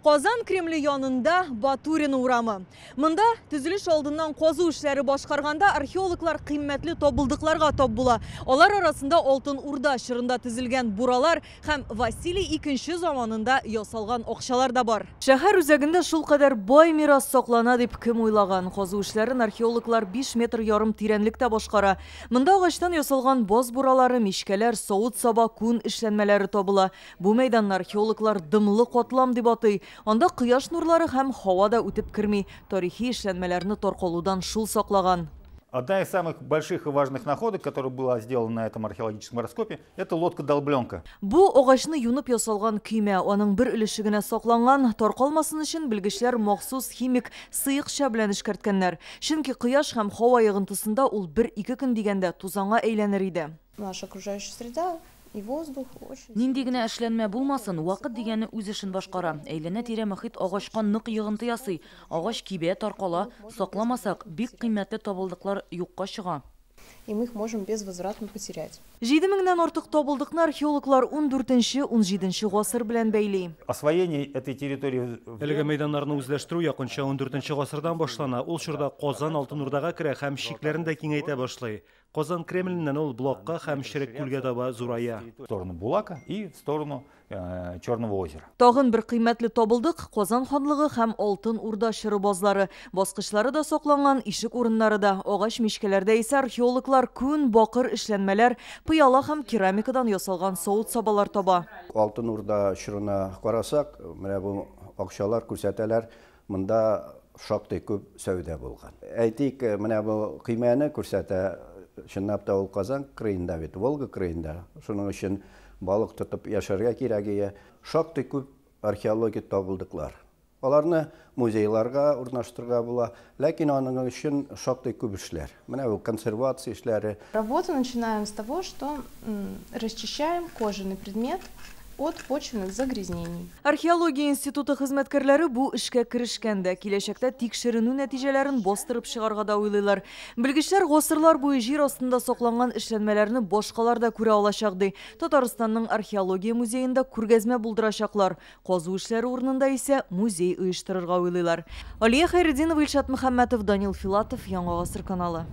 Qozon Kremli yanında Baturin uğramı. Mında tüzülüş olduğundan qozu işleri başkarganda arxeologlar kıymetli topuldıklarga top bula. Olar arasında Altın Urda şırında tüzülgen buralar hem Vasili II zamanında yasalgan okşalar da var. Şehir üzerinde şul kadar boy miras soklana dip kim uylagan. Qozu işlerin arxeologlar 5 metr yarım tirenlikte başkara. Mında ağaçtan yasalgan boz buraları, mişkeler, soğut saba, kun işlenmeleri tobula. Bu meydan arxeologlar dımlı kotlam dibatı. Onda kıyaş nurları hem havada ötüp kirmi, tarihi işlenmelerini torkoludan şul soklagan. Одна из самых больших и важных находок, которая была сделана на этом археологическом раскопе, это лодка-долбленка. Bu ağaçını yunup yasalgan küme, onun bir ülüşügüne soklangan, torkolmasın için bilgiçler moksus химик sıyıkça bilen işkertkenler. Çünkü kıyaş hem hava yığıntısında ul 1-2 gün digende tuzanga eğlenir idi. Наша окружающая среда и воздух очень... Ниндигіне әшленме булмасын, вақыт дегені өз ішін башқара. Әйлене тире мұхит ағашқа нық йығынты ясый. Ағаш кибе тарқала, сақламасақ, бик қимметті табылдықлар юққа шыға. И мы их можем безвозвратно потерять. 7000'den artık tabıldıqны arxeologlar 14-17 ғасыр белән бәйли. Освоение этой территории... Әлеге мәйданнарны үзләштерү якынча 14 ғасырдан башлана. Ул чорда Qozon Алтын Урдага керә һәм шикләрен дә киңәйтә башлый. Qozon Кремленнән ул блокка һәм Шерек күлгә таба зурая. В сторону Булака и в сторону Черного озера. Тагын bir кыйммәтле табылдык Qozon ханлыгы һәм Алтын Урда шыры базлары, баскычлары да сокланган, ишек урыннары да, агач мишкәләрдә исә археологлар күн бакыр эшләнмәләр, пыяла һәм керамикадан ясалган савыт сабалар таба. Алтын Урда шырына карасак, менә бу акчалар күрсәтәләр, монда шактый күп сәүдә булган. Әйтик, менә бу кыйммәне күрсәтә, чынлап та ул Казан кырыенда бит, Волга кырыенда. Шуның өчен балык тотып яшәргә кирәгие шактый күп археологик табылдыклар. Аларны музейларга урнаштырырга була, ләкин аның өчен шактый күп эшләр. Менә бу консервация эшләре. Работу начинаем с того, что расчищаем кожаный предмет от почвенных загрязнений. Археология институты хезмәткәрләре бу эшкә керешкәндә, киләчәктә тикшеренү нәтиҗәләрен бастырып чыгарга да уйлыйлар. Белгечләр гасырлар буе җир астында сакланган эшләнмәләрне башкалар да күрә алачак ди. Татарстанның археология музеенда күргәзмә булдырачаклар. Казу эшләре урынында исә музей оештырырга уйлыйлар. Алия Хайретдинова, Илшат Мөхәммәтов, Данил Филатов, Яңа гасыр каналы.